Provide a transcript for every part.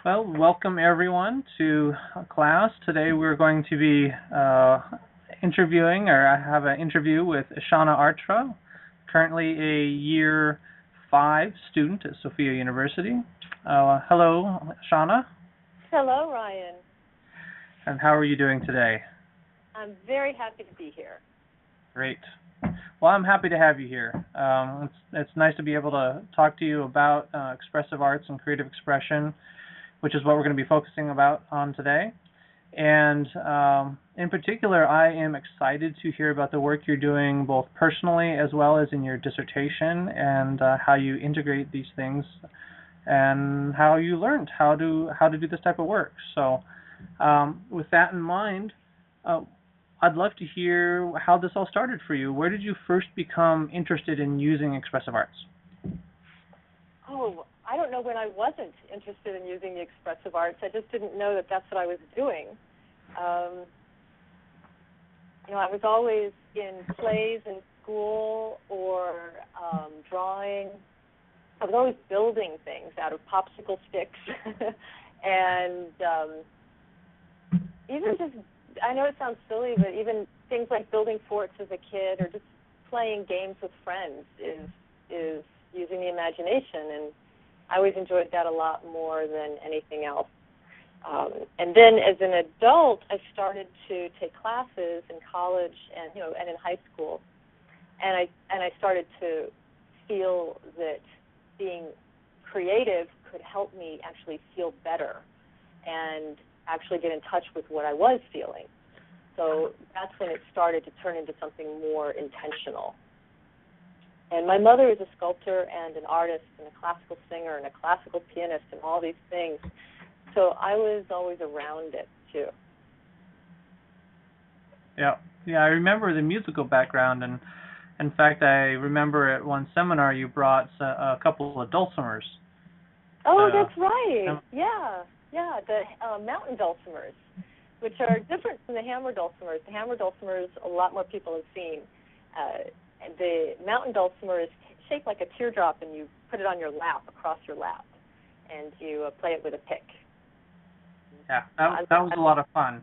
Well, welcome everyone to class. Today we're going to be interviewing, or I have an interview with iishana Artra, currently a year 5 student at Sophia University. Hello, iishana, Hello, Ryan. and how are you doing today? I'm very happy to be here. Great. Well, I'm happy to have you here. It's nice to be able to talk to you about expressive arts and creative expression, which is what we're going to be focusing about on today. And in particular, I am excited to hear about the work you're doing both personally as well as in your dissertation, and how you integrate these things and how you learned how to do this type of work. So with that in mind, I'd love to hear how this all started for you. Where did you first become interested in using expressive arts? Oh, I don't know when I wasn't interested in using the expressive arts. I just didn't know that that's what I was doing. I was always in plays in school or drawing. I was always building things out of popsicle sticks. And even just, I know it sounds silly, but even things like building forts as a kid or just playing games with friends is using the imagination, and I always enjoyed that a lot more than anything else. And then as an adult, I started to take classes in college and in high school, and I started to feel that being creative could help me actually feel better and actually get in touch with what I was feeling. So that's when it started to turn into something more intentional. And my mother is a sculptor and an artist and a classical singer and a classical pianist and all these things. So I was always around it, too. Yeah, I remember the musical background, and in fact, I remember at one seminar you brought a couple of dulcimers. Oh, that's right. Yeah, the mountain dulcimers, which are different from the hammer dulcimers. The hammer dulcimers, a lot more people have seen. The mountain dulcimer is shaped like a teardrop, and you put it on your lap, across your lap, and you play it with a pick. Yeah, that was a lot of fun.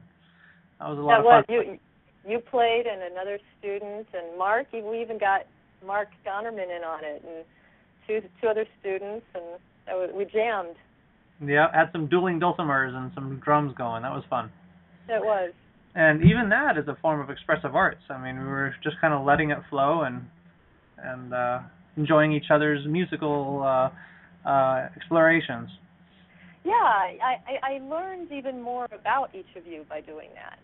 That was a lot of fun. You played, and another student, and Mark. We even got Mark Donnerman in on it, and two other students, and we jammed. Yeah, had some dueling dulcimers and some drums going. That was fun. It was. And even that is a form of expressive arts. I mean, we were just kind of letting it flow and enjoying each other's musical explorations. Yeah, I learned even more about each of you by doing that,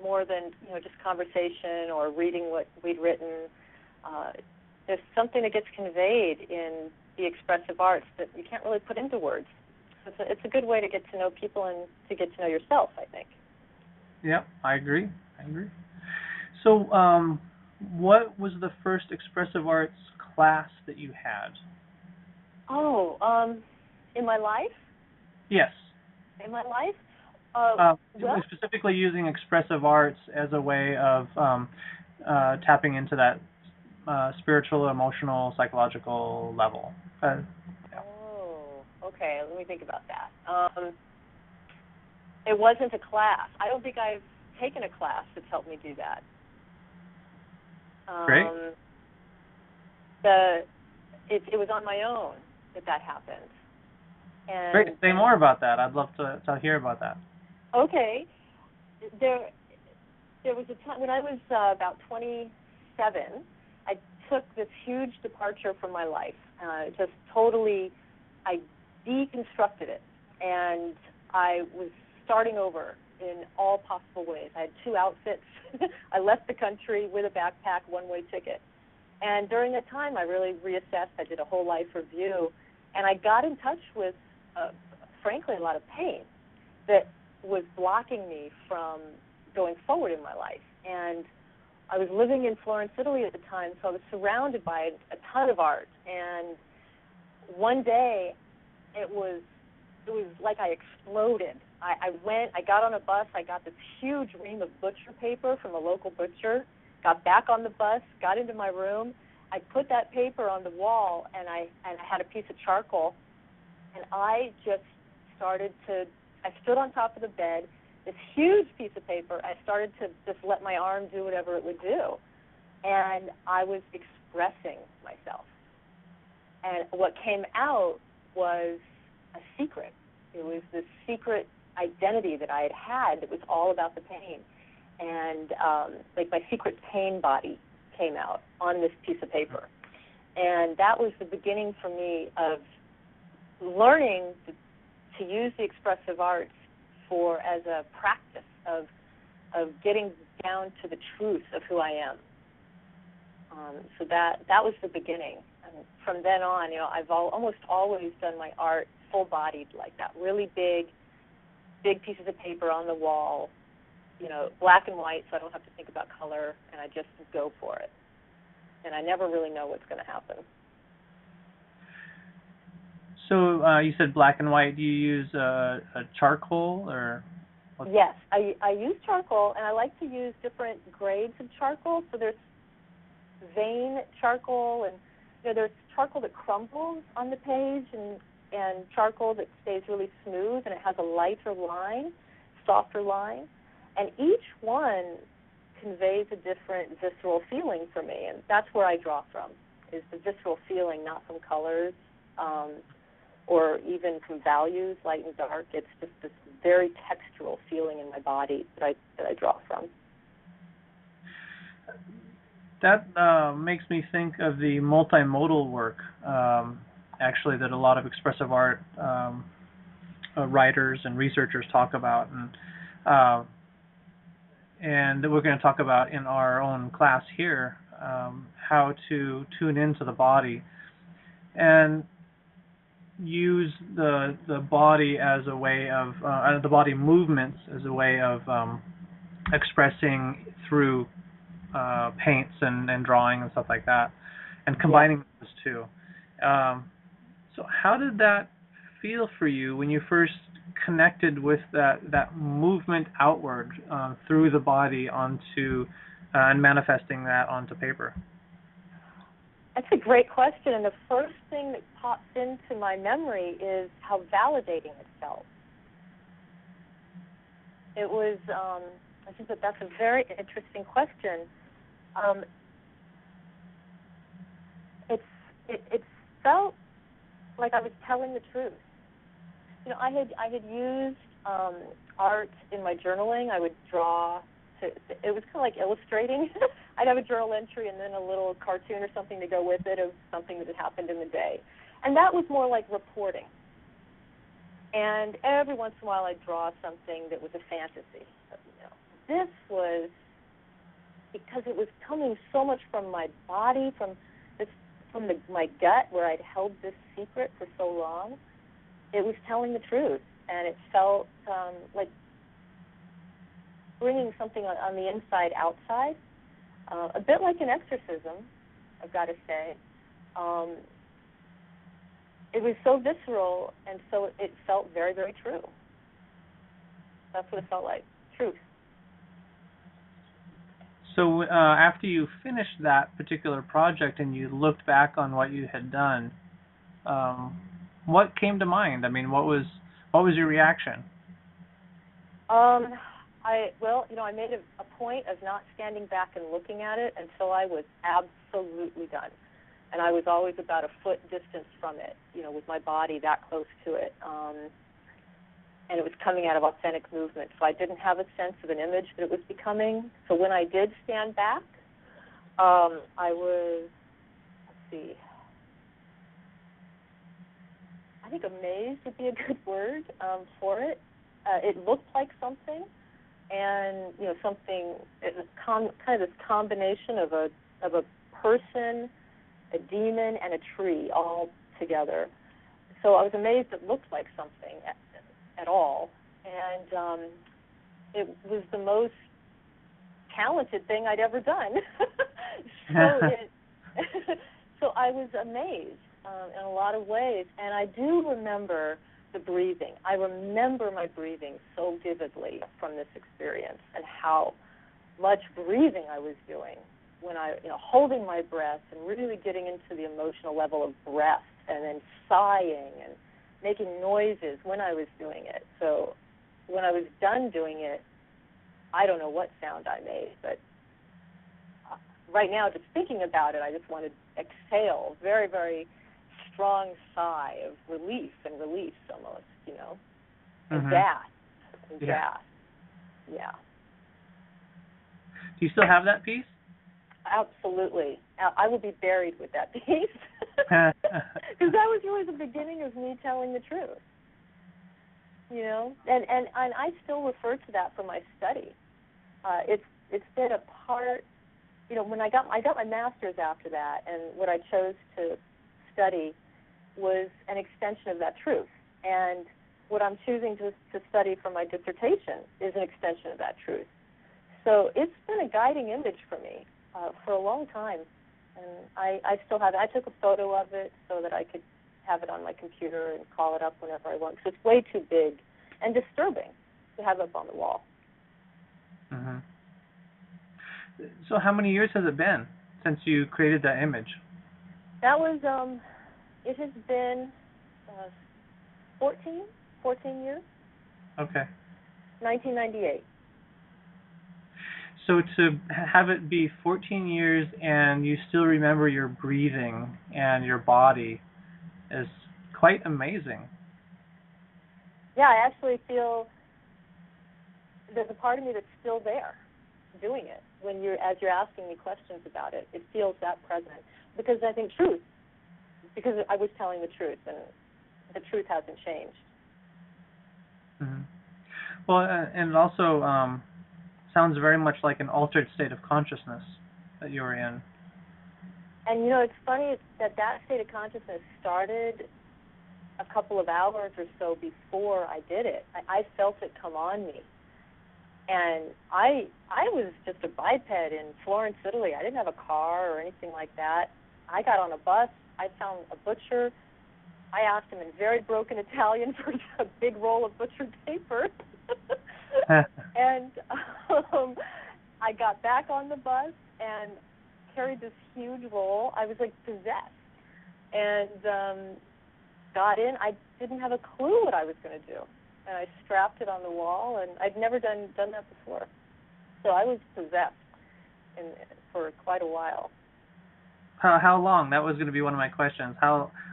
more than just conversation or reading what we'd written. There's something that gets conveyed in the expressive arts that you can't really put into words. It's a good way to get to know people and to get to know yourself, I think. Yeah, I agree. So, what was the first expressive arts class that you had? Oh, in my life? Yes. In my life? Specifically using expressive arts as a way of tapping into that spiritual, emotional, psychological level. Oh, okay. Let me think about that. It wasn't a class. I don't think I've taken a class that's helped me do that. Great. It was on my own that happened. And great. Say more about that. I'd love to hear about that. Okay. There was a time when I was about 27. I took this huge departure from my life. Just totally, I deconstructed it, and I was starting over in all possible ways. I had 2 outfits. I left the country with a backpack, one-way ticket. And during that time, I really reassessed. I did a whole life review, and I got in touch with, frankly, a lot of pain that was blocking me from going forward in my life. And I was living in Florence, Italy at the time, so I was surrounded by a ton of art. And one day, it was like I exploded. I got on a bus, I got this huge ream of butcher paper from a local butcher, got back on the bus, got into my room. I put that paper on the wall, and I had a piece of charcoal, and I just stood on top of the bed, this huge piece of paper. I started to just let my arm do whatever it would do. And I was expressing myself. And what came out was a secret. It was this secret identity that I had that was all about the pain. And like my secret pain body came out on this piece of paper. And that was the beginning for me of learning to use the expressive arts as a practice of getting down to the truth of who I am. So that was the beginning. And from then on, I've almost always done my art full-bodied like that, really big pieces of paper on the wall, black and white, so I don't have to think about color, and I just go for it. And I never really know what's going to happen. So you said black and white. Do you use a charcoal or? Yes, I use charcoal, and I like to use different grades of charcoal. So there's vein charcoal, and there's charcoal that crumbles on the page, and charcoal that stays really smooth, and it has a lighter line, softer line. And each one conveys a different visceral feeling for me, and that's where I draw from, is the visceral feeling, not from colors or even from values, light and dark. It's just this very textural feeling in my body that I draw from. That makes me think of the multimodal work, actually, that a lot of expressive art writers and researchers talk about, and that we're going to talk about in our own class here, how to tune into the body and use the body as a way of the body movements as a way of expressing through paints and drawing and stuff like that, and combining those two. So how did that feel for you when you first connected with that movement outward through the body onto and manifesting that onto paper? That's a great question, and the first thing that pops into my memory is how validating it felt. It was, I think that's a very interesting question. It felt like I was telling the truth. I had used art in my journaling. I would draw. It was kind of like illustrating. I'd have a journal entry and then a little cartoon or something to go with it of something that had happened in the day. And that was more like reporting. And every once in a while I'd draw something that was a fantasy. This was because it was coming so much from my body, from my gut, where I'd held this secret for so long. It was telling the truth, and it felt like bringing something on the inside outside, a bit like an exorcism, I've got to say. It was so visceral, and so it felt very, very true. That's what it felt like, truth. So after you finished that particular project and you looked back on what you had done, what came to mind? I mean, what was your reaction? I made a point of not standing back and looking at it until I was absolutely done. And I was always about a foot distance from it, with my body that close to it. And it was coming out of authentic movement. So I didn't have a sense of an image that it was becoming. So when I did stand back, I was, I think amazed would be a good word for it. It looked like something, and something. It was kind of this combination of a person, a demon, and a tree all together. So I was amazed it looked like something at all, and it was the most talented thing I'd ever done. So I was amazed in a lot of ways, and I do remember the breathing. I remember my breathing so vividly from this experience, and how much breathing I was doing when I, holding my breath and really getting into the emotional level of breath, and then sighing and making noises when I was doing it. So when I was done doing it, I don't know what sound I made, but right now, just thinking about it, I just want to exhale, very, very strong sigh of relief and release almost, and gas, yeah. Do you still have that piece? Absolutely. I will be buried with that piece because that was really the beginning of me telling the truth, and I still refer to that for my study. It's been a part. When I got my master's after that, and what I chose to study was an extension of that truth. And what I'm choosing to study for my dissertation is an extension of that truth. So it's been a guiding image for me for a long time. And I still have it. I took a photo of it so that I could have it on my computer and call it up whenever I want, because it's way too big and disturbing to have up on the wall. Mm-hmm. So how many years has it been since you created that image? That was, it has been 14 years. Okay. 1998. So to have it be 14 years and you still remember your breathing and your body is quite amazing. Yeah, I actually feel there's a part of me that's still there doing it. As you're asking me questions about it, it feels that present. Because I think because I was telling the truth, and the truth hasn't changed. Mm-hmm. Well, and it also sounds very much like an altered state of consciousness that you were in. And it's funny that state of consciousness started a couple of hours or so before I did it. I felt it come on me. And I was just a biped in Florence, Italy. I didn't have a car or anything like that. I got on a bus. I found a butcher. I asked him in very broken Italian for a big roll of butcher paper. And I got back on the bus and carried this huge roll. I was like possessed. And got in. I didn't have a clue what I was going to do. And I strapped it on the wall, and I'd never done that before. So I was possessed for quite a while. How long? That was going to be one of my questions.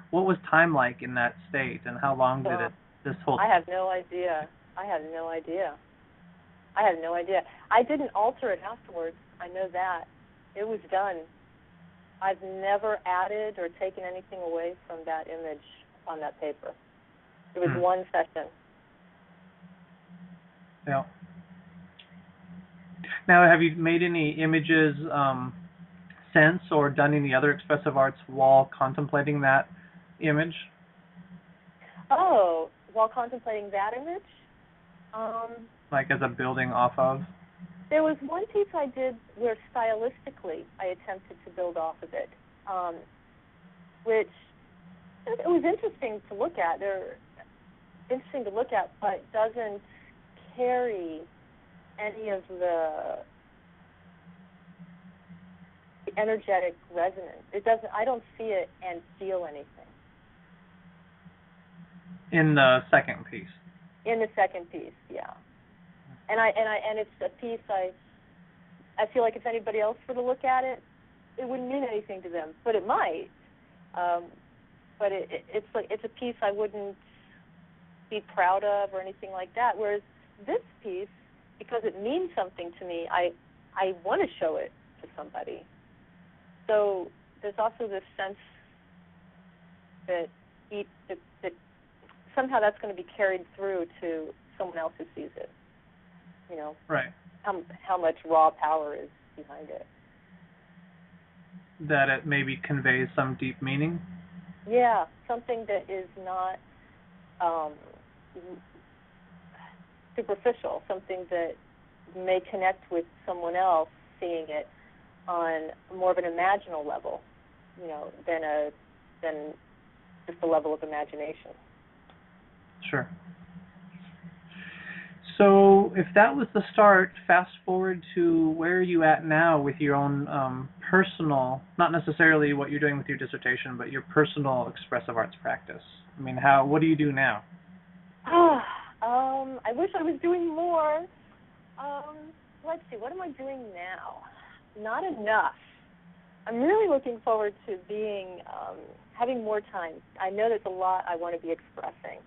What was time like in that state, and how long did this hold? I have no idea. I didn't alter it afterwards. I know that. It was done. I've never added or taken anything away from that image on that paper. It was one session. Yeah. Now, have you made any images since, or done any other expressive arts while contemplating that image? Oh, while contemplating that image? Like as a building off of? There was one piece I did where stylistically I attempted to build off of it, which it was interesting to look at. But doesn't carry any of the energetic resonance. It doesn't. I don't see it and feel anything. In the second piece. In the second piece, yeah. And it's a piece I feel like if anybody else were to look at it, it wouldn't mean anything to them, but it might. But it's a piece I wouldn't be proud of or anything like that. Whereas this piece, because it means something to me, I want to show it to somebody. So there's also this sense that somehow that's going to be carried through to someone else who sees it. Right. How much raw power is behind it. That it maybe conveys some deep meaning? Yeah, something that is not superficial, something that may connect with someone else seeing it on more of an imaginal level, than just a level of imagination. Sure. So if that was the start, fast forward to where are you at now with your own personal, not necessarily what you're doing with your dissertation, but your personal expressive arts practice. I mean, what do you do now? I wish I was doing more. Let's see, what am I doing now? Not enough. I'm really looking forward to having more time. I know there's a lot I want to be expressing.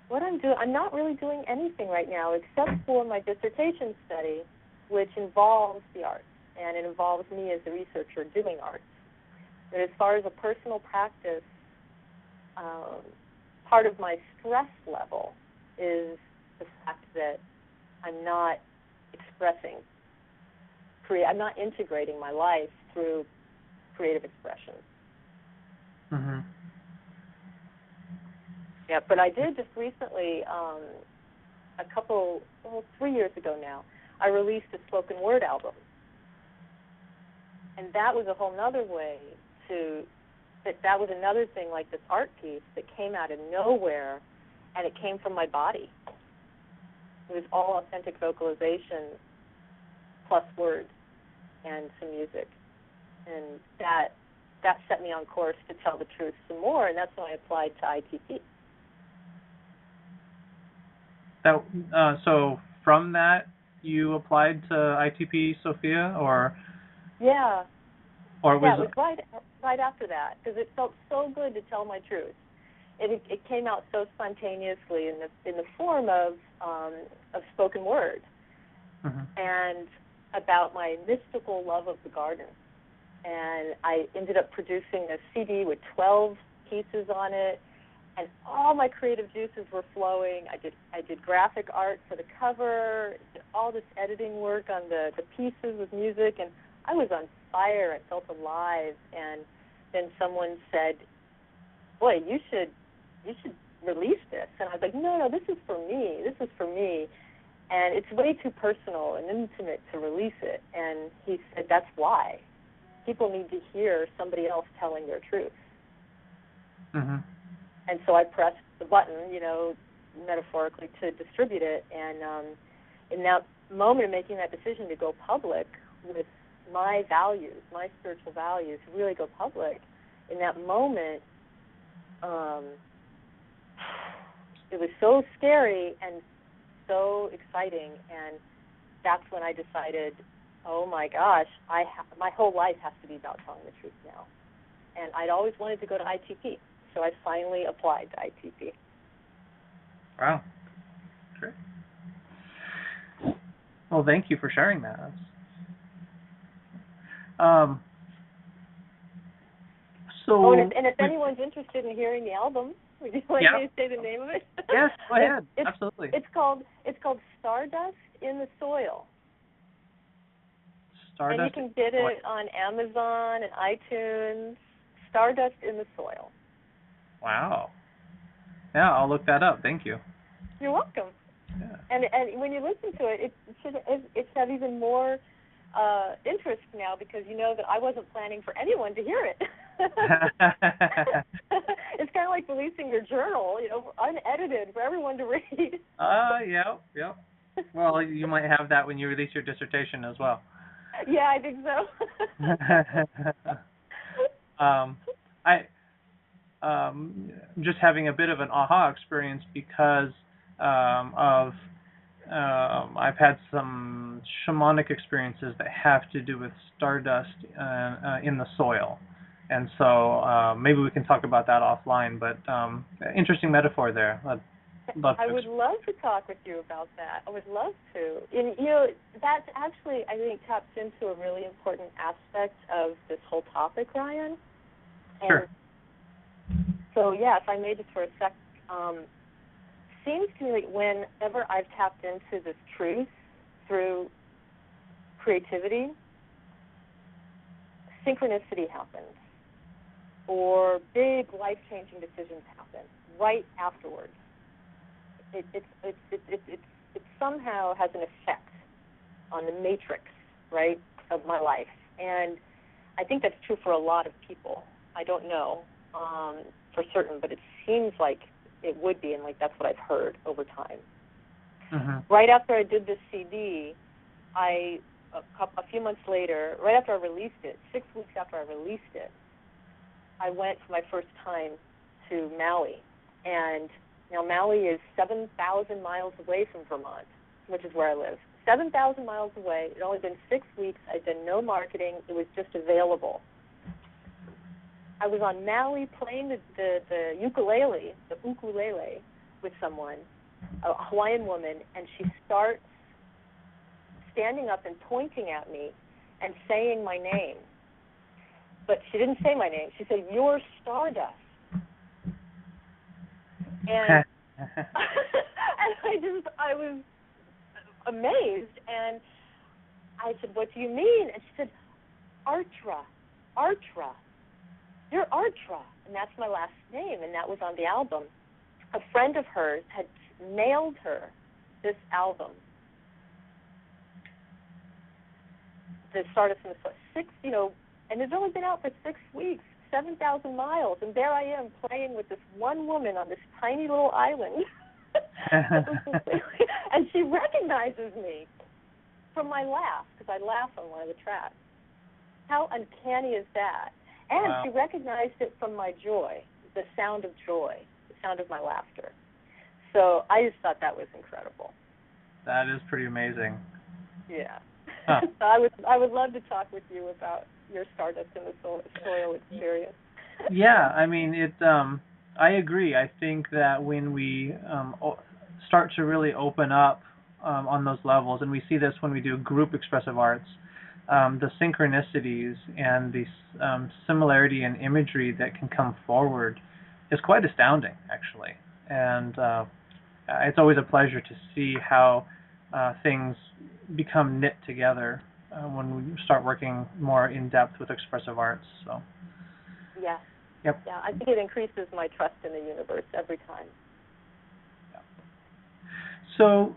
What I'm doing, I'm not really doing anything right now except for my dissertation study, which involves the arts, and it involves me as a researcher doing arts. But as far as a personal practice, part of my stress level is the fact that I'm not expressing, I'm not integrating my life through creative expression. Mm-hmm. Yeah, but I did just recently, 3 years ago now, I released a spoken word album. And that was a whole nother way that was another thing like this art piece that came out of nowhere, and it came from my body. It was all authentic vocalization plus words and some music. And that set me on course to tell the truth some more, and that's when I applied to ITP. So from that, you applied to ITP, Sophia, or? Yeah. Or was it was right after that, because it felt so good to tell my truth. It came out so spontaneously in the form of spoken word, mm-hmm. and about my mystical love of the garden. And I ended up producing a CD with 12 pieces on it, and all my creative juices were flowing. I did graphic art for the cover, did all this editing work on the pieces with music, and I was on fire. I felt alive. And then someone said, "Boy, you should release this." And I was like, "No, this is for me. This is for me." And it's way too personal and intimate to release it. And he said, "That's why. People need to hear somebody else telling their truth." Mm-hmm. And so I pressed the button, metaphorically, to distribute it. And in that moment of making that decision to go public with my values, my spiritual values, to really go public, in that moment, it was so scary and so exciting. And that's when I decided, oh my gosh, my whole life has to be about telling the truth now. And I'd always wanted to go to ITP, so I finally applied to ITP. Wow. Great. Well, thank you for sharing that. And if anyone's interested in hearing the album, would you like me to say the name of it? Yes, go ahead. Absolutely. It's called Stardust in the Soil. Stardust. And you can get it on Amazon and iTunes. Stardust in the Soil. Wow. Yeah, I'll look that up. Thank you. You're welcome. Yeah. And when you listen to it, it should have even more interest now, because you know that I wasn't planning for anyone to hear it. It's kind of like releasing your journal, unedited for everyone to read. Yeah. Well, you might have that when you release your dissertation as well. Yeah, I think so. Just having a bit of an aha experience because I've had some shamanic experiences that have to do with stardust in the soil. And so maybe we can talk about that offline, but interesting metaphor there. I would love to talk with you about that. I would love to. And, that actually, I think, taps into a really important aspect of this whole topic, Ryan. And sure. So, if I may just for a sec, seems to me like whenever I've tapped into this truth through creativity, synchronicity happens, or big life-changing decisions happen right afterwards. It somehow has an effect on the matrix, right, of my life. And I think that's true for a lot of people. I don't know for certain, but it seems like it would be, and that's what I've heard over time. Mm-hmm. Right after I did this CD, I a few months later, right after I released it, 6 weeks after I released it, I went for my first time to Maui. And now Maui is 7,000 miles away from Vermont, which is where I live. 7,000 miles away. It had only been 6 weeks. I'd done no marketing. It was just available. I was on Maui playing the ukulele with someone, a Hawaiian woman, and she starts standing up and pointing at me and saying my name. But she didn't say my name. She said, "You're Stardust." And and I was amazed, and I said, "What do you mean?" And she said, "Artra, Artra. You're Artra." And that's my last name, and that was on the album. A friend of hers had mailed her this album, the Stardust in the Soil, and it's only been out for 6 weeks, 7,000 miles, and there I am playing with this one woman on this tiny little island. And she recognizes me from my laugh, because I laugh on one of the tracks. How uncanny is that? And wow. She recognized it from my joy, the sound of joy, the sound of my laughter. So I just thought that was incredible. That is pretty amazing. Yeah. Huh. So I would love to talk with you about your Stardust in the Soil experience. Yeah, I mean, I agree. I think that when we start to really open up on those levels, and we see this when we do group expressive arts, the synchronicities and the similarity in imagery that can come forward is quite astounding, actually. And it's always a pleasure to see how things become knit together when we start working more in depth with expressive arts. So. Yeah. Yep. Yeah, I think it increases my trust in the universe every time. Yeah. So,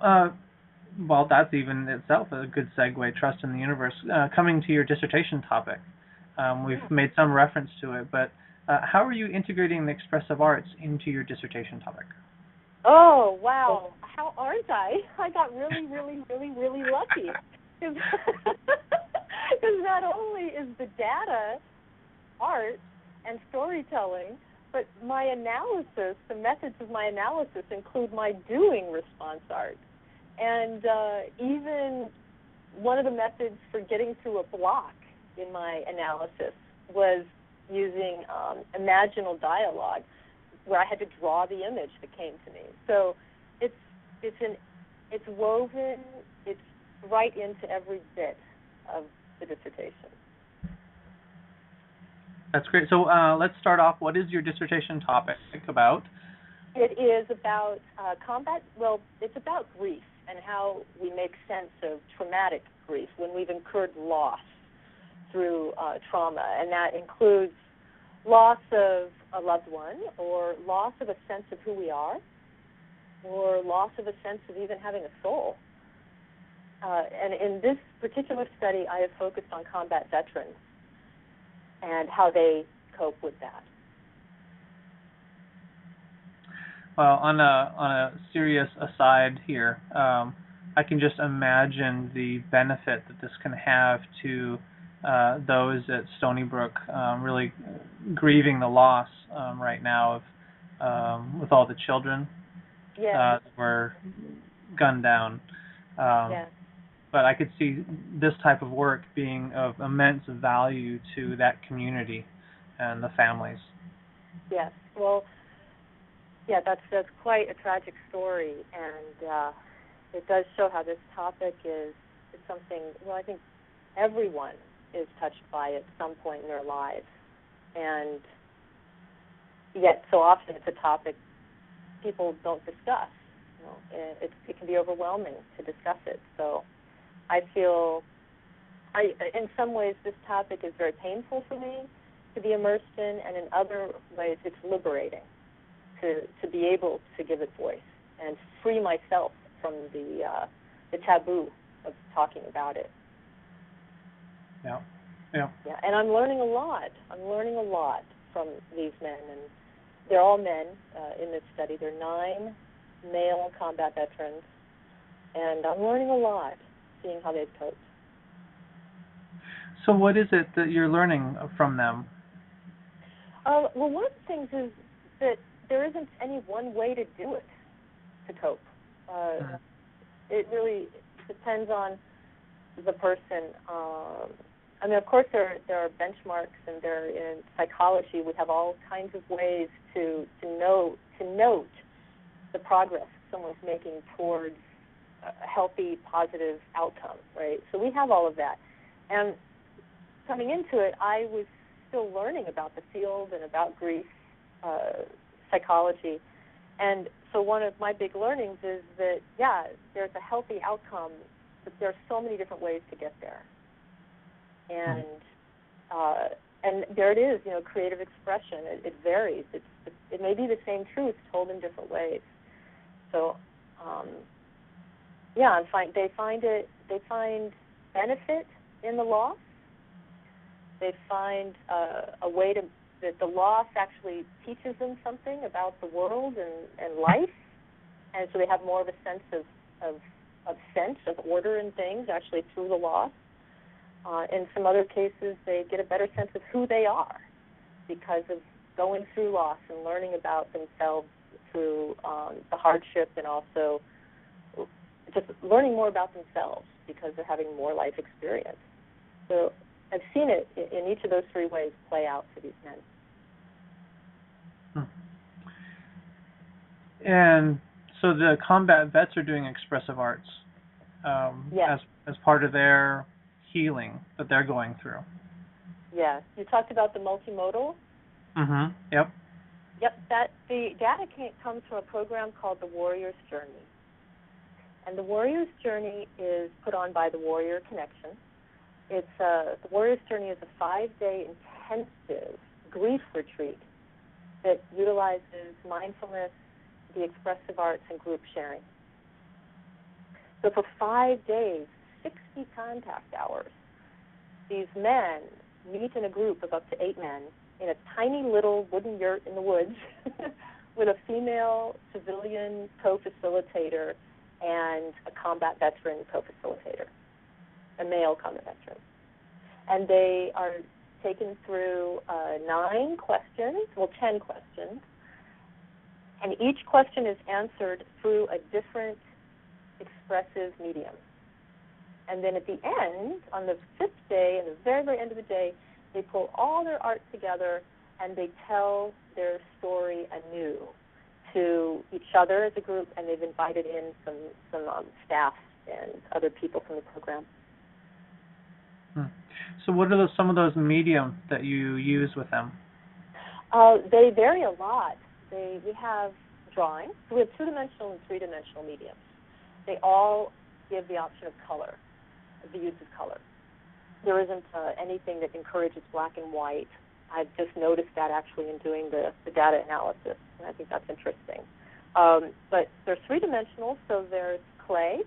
well, that's even itself a good segue, trust in the universe. Coming to your dissertation topic, we've made some reference to it, but how are you integrating the expressive arts into your dissertation topic? Oh, wow. How aren't I? I got really, really, really, really lucky. Because not only is the data art and storytelling, but my analysis, the methods of my analysis include my doing response art. And even one of the methods for getting through a block in my analysis was using imaginal dialogue, where I had to draw the image that came to me. So it's woven, it's right into every bit of the dissertation. That's great. So let's start off. What is your dissertation topic about? It is about it's about grief and how we make sense of traumatic grief when we've incurred loss through trauma, and that includes loss of a loved one, or loss of a sense of who we are, or loss of a sense of even having a soul. And in this particular study, I have focused on combat veterans and how they cope with that. Well, on a serious aside here, I can just imagine the benefit that this can have to those at Stony Brook, really grieving the loss right now of with all the children that were gunned down. But I could see this type of work being of immense value to that community and the families. Yes. Well, yeah, that's quite a tragic story, and it does show how this topic is something. Well, I think everyone is touched by it at some point in their lives, and yet so often it's a topic people don't discuss. It can be overwhelming to discuss it. So I feel, in some ways, this topic is very painful for me to be immersed in, and in other ways, it's liberating to be able to give it voice and free myself from the taboo of talking about it. Yeah. And I'm learning a lot. From these men, and they're all men in this study. There are 9 male combat veterans, and I'm learning a lot, seeing how they've coped. So what is it that you're learning from them? Well, one of the things is that there isn't any one way to do it to cope. It really depends on the person. I mean, of course, there are benchmarks, and there in psychology we have all kinds of ways to note the progress someone's making towards a healthy, positive outcome, right? So we have all of that. And coming into it, I was still learning about the field and about grief psychology. And so one of my big learnings is that, yeah, there's a healthy outcome, but there are so many different ways to get there. And there it is, creative expression. It varies. It may be the same truth told in different ways. So, they find benefit in the loss. They find a way that the loss actually teaches them something about the world and life, and so they have more of a sense of order in things actually through the loss. In some other cases, they get a better sense of who they are because of going through loss and learning about themselves through the hardship, and also just learning more about themselves because they're having more life experience. So I've seen it in each of those three ways play out for these men. And so the combat vets are doing expressive arts Yes. as part of their healing that they're going through. Yeah. You talked about the multimodal? Mm-hmm. Yep. Yep. The data comes from a program called the Warrior's Journey. And the Warrior's Journey is put on by the Warrior Connection. The Warrior's Journey is a 5-day intensive grief retreat that utilizes mindfulness, the expressive arts, and group sharing. So for 5 days, 60 contact hours, these men meet in a group of up to 8 men in a tiny little wooden yurt in the woods with a female civilian co-facilitator and a combat veteran co-facilitator, a male combat veteran. And they are taken through 10 questions, and each question is answered through a different expressive medium. And then at the end, on the 5th day, and the very, very end of the day, they pull all their art together and they tell their story anew to each other as a group, and they've invited in some staff and other people from the program. So what are some of those mediums that you use with them? They vary a lot. We have drawing. So we have 2-dimensional and 3-dimensional mediums. They all give the option of color, the use of color. There isn't anything that encourages black and white. I've just noticed that actually in doing the data analysis, and I think that's interesting. But they're 3-dimensional, so there's clay,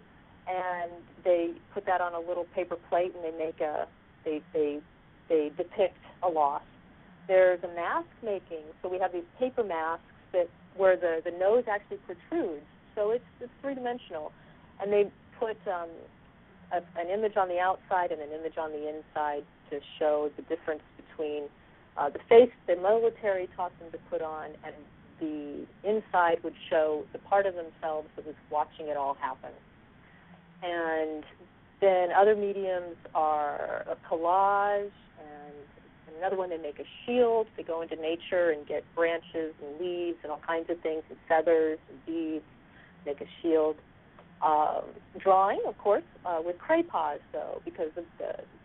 and they put that on a little paper plate, and they make they depict a loss. There's a mask making, so we have these paper masks where the nose actually protrudes, so it's 3-dimensional, and they put an image on the outside and an image on the inside to show the difference between the face the military taught them to put on, and the inside would show the part of themselves that was watching it all happen. And then other mediums are a collage, and another one, they make a shield. They go into nature and get branches and leaves and all kinds of things, and feathers and beads, make a shield. Drawing, of course, with crayons, though, because of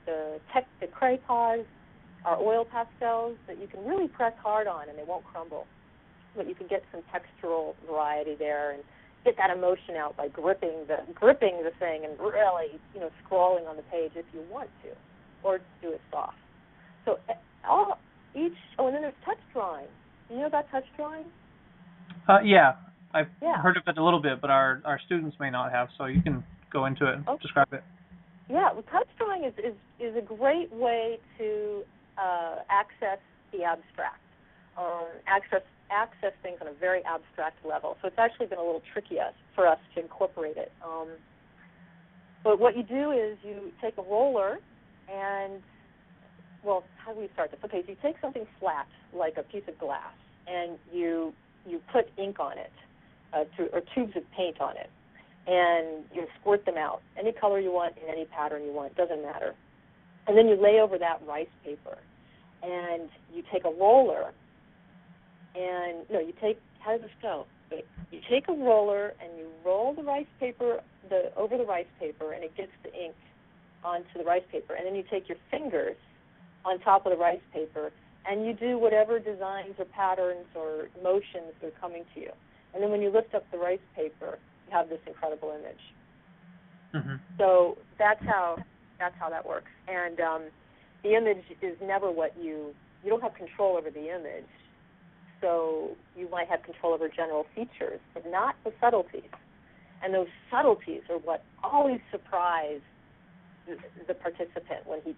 the crayons are oil pastels that you can really press hard on and they won't crumble. But you can get some textural variety there and get that emotion out by gripping the thing and really, scrawling on the page if you want to, or do it soft. So and then there's touch drawing. Do you know about touch drawing? Yeah. I've heard of it a little bit, but our students may not have, so you can go into it and describe it. Yeah, well, touch drawing is a great way to access the abstract, access things on a very abstract level. So it's actually been a little tricky for us to incorporate it. But what you do is you take a roller and well, how do we start this? Okay, so you take something flat, like a piece of glass, and you put ink on it, or tubes of paint on it, and you squirt them out, any color you want, in any pattern you want, doesn't matter. And then you lay over that rice paper, and you take a roller, and, no, you take, how does this go? You take a roller, and you roll the rice paper over the rice paper, and it gets the ink onto the rice paper. And then you take your fingers on top of the rice paper, and you do whatever designs or patterns or motions are coming to you. And then when you lift up the rice paper, you have this incredible image. Mm-hmm. So that's how that works. And the image is never what you don't have control over the image. So you might have control over general features, but not the subtleties. And those subtleties are what always surprise the participant when he,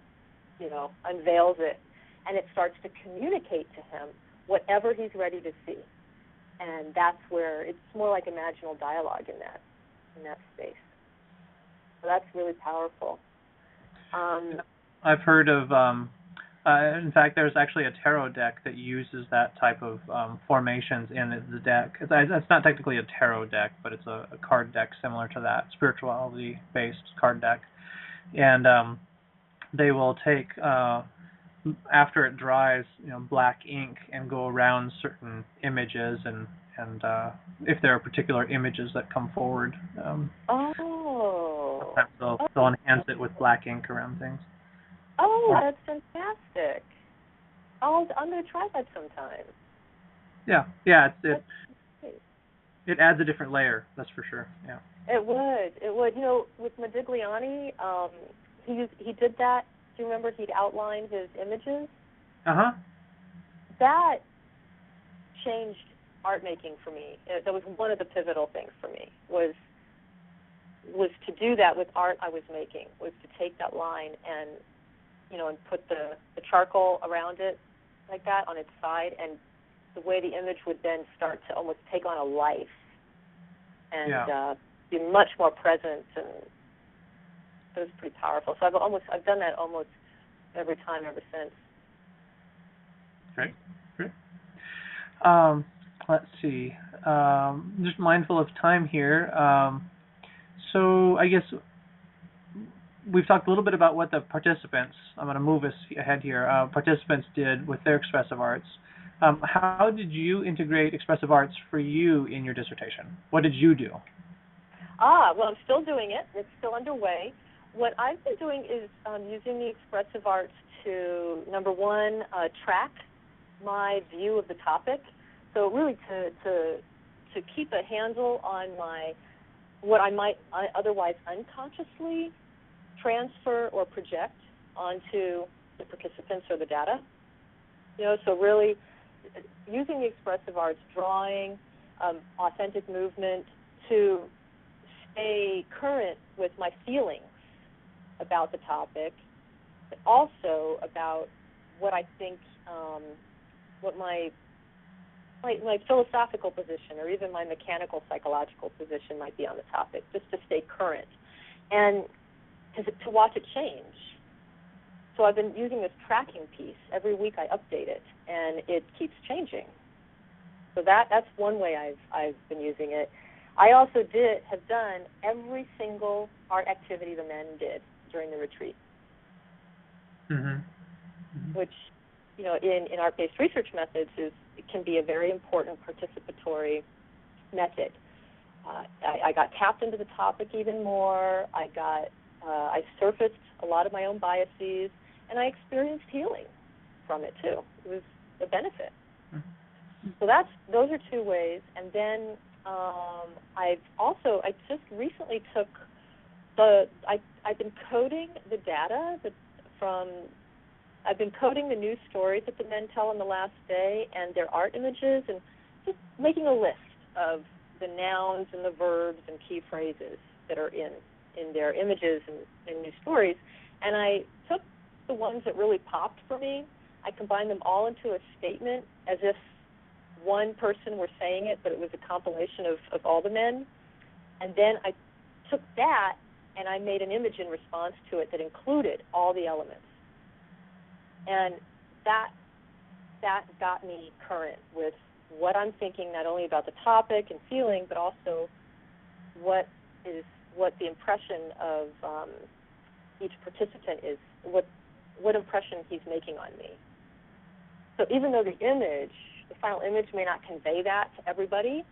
unveils it, and it starts to communicate to him whatever he's ready to see. And that's where it's more like imaginal dialogue in that space. So that's really powerful. I've heard of, in fact, there's actually a tarot deck that uses that type of formations in the deck. It's not technically a tarot deck, but it's a card deck similar to that, spirituality-based card deck. And they will take, after it dries, black ink and go around certain images, and if there are particular images that come forward, sometimes they'll enhance it with black ink around things. Oh, that's fantastic. I'm going to try that sometime. Yeah, it adds a different layer, that's for sure. Yeah. It would. With Modigliani, he did that. Do you remember he'd outlined his images? Uh-huh. That changed art making for me. That was one of the pivotal things for me, was to do that with art I was making, was to take that line and put the charcoal around it like that on its side, and the way the image would then start to almost take on a life and be much more present, and it was pretty powerful. So I've done that almost every time ever since. Great. Let's see. Just mindful of time here. So I guess we've talked a little bit about what the participants, I'm going to move us ahead here, participants did with their expressive arts. How did you integrate expressive arts for you in your dissertation? What did you do? Well, I'm still doing it. It's still underway. What I've been doing is using the expressive arts to, number one, track my view of the topic. So really to keep a handle on what I might otherwise unconsciously transfer or project onto the participants or the data. So really using the expressive arts, drawing, authentic movement, to stay current with my feelings about the topic, but also about what I think, what my philosophical position or even my mechanical psychological position might be on the topic, just to stay current and to watch it change. So I've been using this tracking piece. Every week I update it, and it keeps changing. So that's one way I've been using it. I also have done every single art activity the men did during the retreat, which, in art-based research methods it can be a very important participatory method. I got tapped into the topic even more. I surfaced a lot of my own biases, and I experienced healing from it too. It was a benefit. So those are two ways. And then I just recently took I've been coding the data I've been coding the news stories that the men tell on the last day and their art images, and just making a list of the nouns and the verbs and key phrases that are in their images and news stories. And I took the ones that really popped for me, I combined them all into a statement as if one person were saying it, but it was a compilation of all the men. And then I took that and I made an image in response to it that included all the elements. And that got me current with what I'm thinking, not only about the topic and feeling, but also what the impression of each participant is, what impression he's making on me. So even though the final image may not convey that to everybody,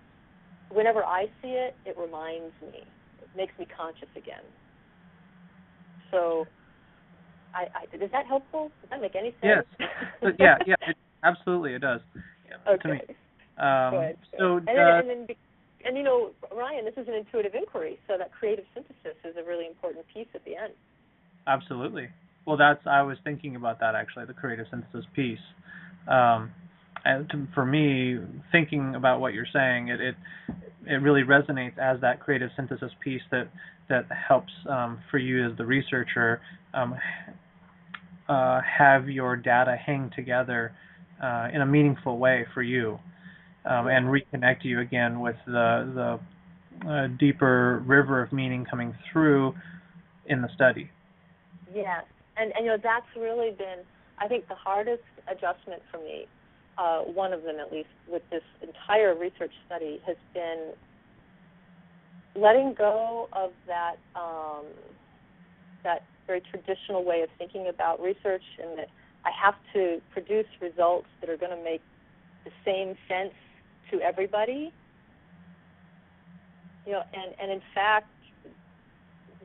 whenever I see it, it reminds me. It makes me conscious again. So, is that helpful? Does that make any sense? Yes. Yeah, absolutely, it does. Okay. To me. Good. So, and Ryan, this is an intuitive inquiry, so that creative synthesis is a really important piece at the end. Absolutely. Well, I was thinking about that actually, the creative synthesis piece. And for me, thinking about what you're saying, it really resonates as that creative synthesis piece that helps for you as the researcher have your data hang together in a meaningful way for you, and reconnect you again with the deeper river of meaning coming through in the study. Yes, and that's really been, I think, the hardest adjustment for me. One of them, at least, with this entire research study, has been letting go of that very traditional way of thinking about research, and that I have to produce results that are going to make the same sense to everybody. And in fact,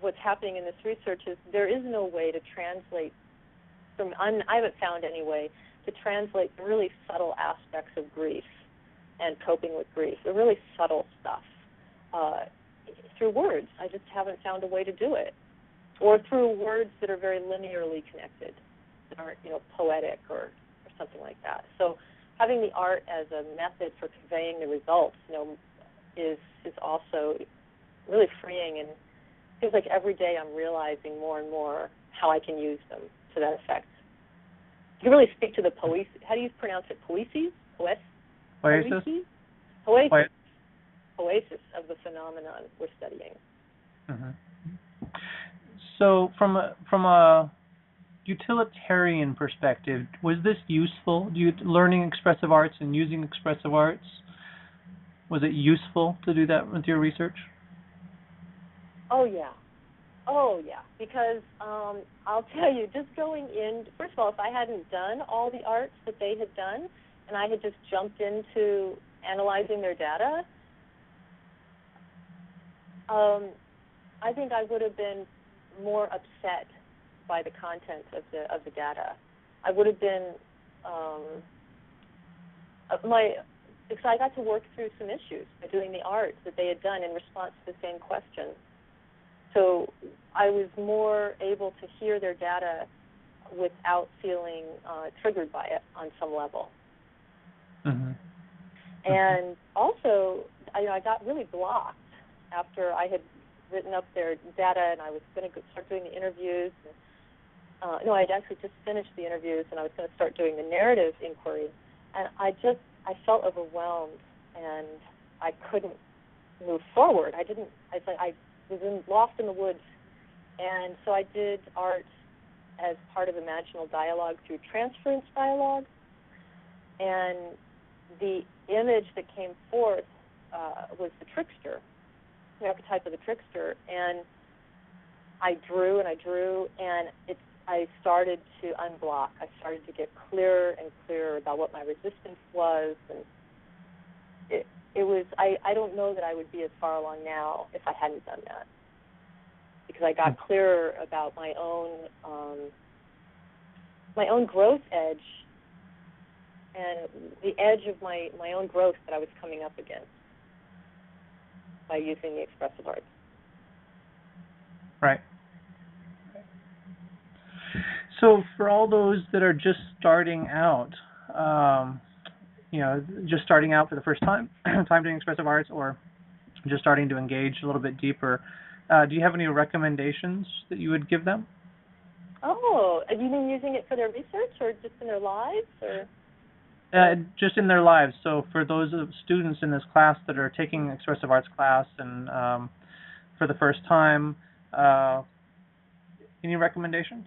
what's happening in this research is there is no way to translate I haven't found any way to translate the really subtle aspects of grief and coping with grief, the really subtle stuff, through words. I just haven't found a way to do it. Or through words that are very linearly connected, that aren't, poetic or something like that. So having the art as a method for conveying the results, is also really freeing, and feels like every day I'm realizing more and more how I can use them to that effect. You can really speak to the how do you pronounce it? Poesis? Poesis? Poesis of the phenomenon we're studying. Mm-hmm. So from a utilitarian perspective, was this useful? Learning expressive arts and using expressive arts, was it useful to do that with your research? Oh yeah, because I'll tell you, just going in, first of all, if I hadn't done all the arts that they had done, and I had just jumped into analyzing their data, I think I would have been more upset by the content of the data. I would have been because I got to work through some issues by doing the art that they had done in response to the same question. So I was more able to hear their data without feeling triggered by it on some level. Mm-hmm. And also, I got really blocked after I had written up their data, and I was going to start doing the interviews. I had actually just finished the interviews, and I was going to start doing the narrative inquiry. And I felt overwhelmed, and I couldn't move forward. I was lost in the woods. And so I did art as part of imaginal dialogue through transference dialogue. And the image that came forth was the trickster, the archetype of the trickster. And I drew, and I started to unblock. I started to get clearer and clearer about what my resistance was. And it was, I don't know that I would be as far along now if I hadn't done that, because I got clearer about my own growth edge, and the edge of my own growth that I was coming up against by using the expressive arts. Right. So for all those that are just starting out, just starting out for the first time doing expressive arts, or just starting to engage a little bit deeper, do you have any recommendations that you would give them? Oh, you mean using it for their research, or just in their lives, or? Just in their lives. So for those students in this class that are taking expressive arts class and for the first time, any recommendations?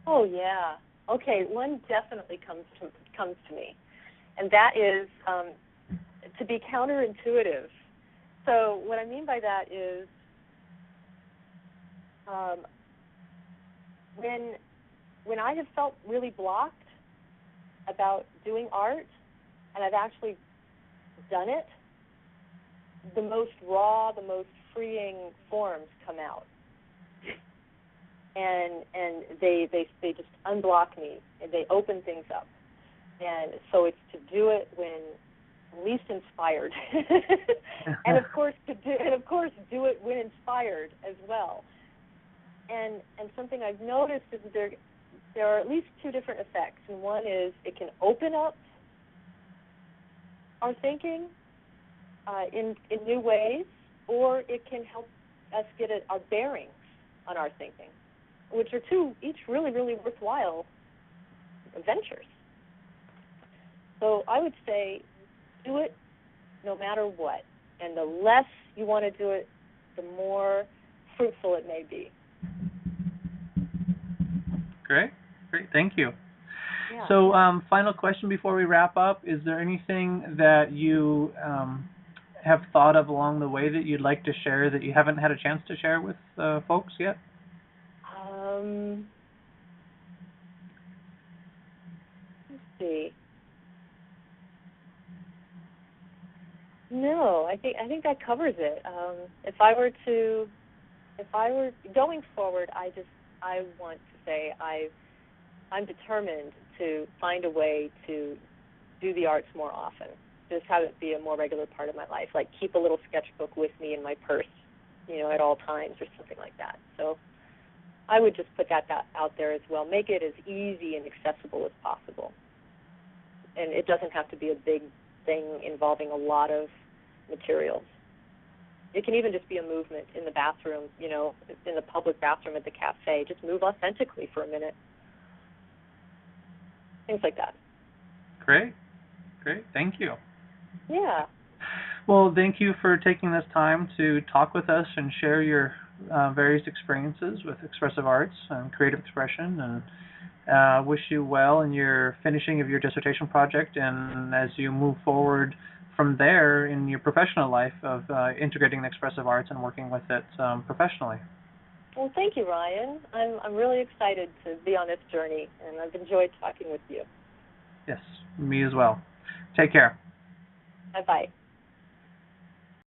Oh, yeah. Okay, one definitely comes to me, and that is to be counterintuitive. So what I mean by that is when I have felt really blocked about doing art, and I've actually done it, the most raw, the most freeing forms come out, and they just unblock me, and they open things up. And so it's to do it when least inspired, and of course do it when inspired as well. And something I've noticed is that there are at least two different effects, and one is it can open up our thinking in new ways, or it can help us get our bearings on our thinking, which are each really, really worthwhile ventures. So I would say do it no matter what, and the less you want to do it, the more fruitful it may be. Great, thank you. Yeah. So final question before we wrap up, is there anything that you have thought of along the way that you'd like to share that you haven't had a chance to share with folks yet? Let's see. No, I think that covers it. If I were going forward, I want to say I'm determined to find a way to do the arts more often. Just have it be a more regular part of my life, like keep a little sketchbook with me in my purse, at all times or something like that. So I would just put that out there as well. Make it as easy and accessible as possible. And it doesn't have to be a big thing involving a lot of materials. It can even just be a movement in the bathroom, in the public bathroom at the cafe. Just move authentically for a minute. Things like that. Great. Thank you. Yeah. Well, thank you for taking this time to talk with us and share your various experiences with expressive arts and creative expression, and wish you well in your finishing of your dissertation project and as you move forward from there in your professional life of integrating the expressive arts and working with it professionally. Well, thank you, Ryan. I'm really excited to be on this journey, and I've enjoyed talking with you. Yes, me as well. Take care. Bye-bye.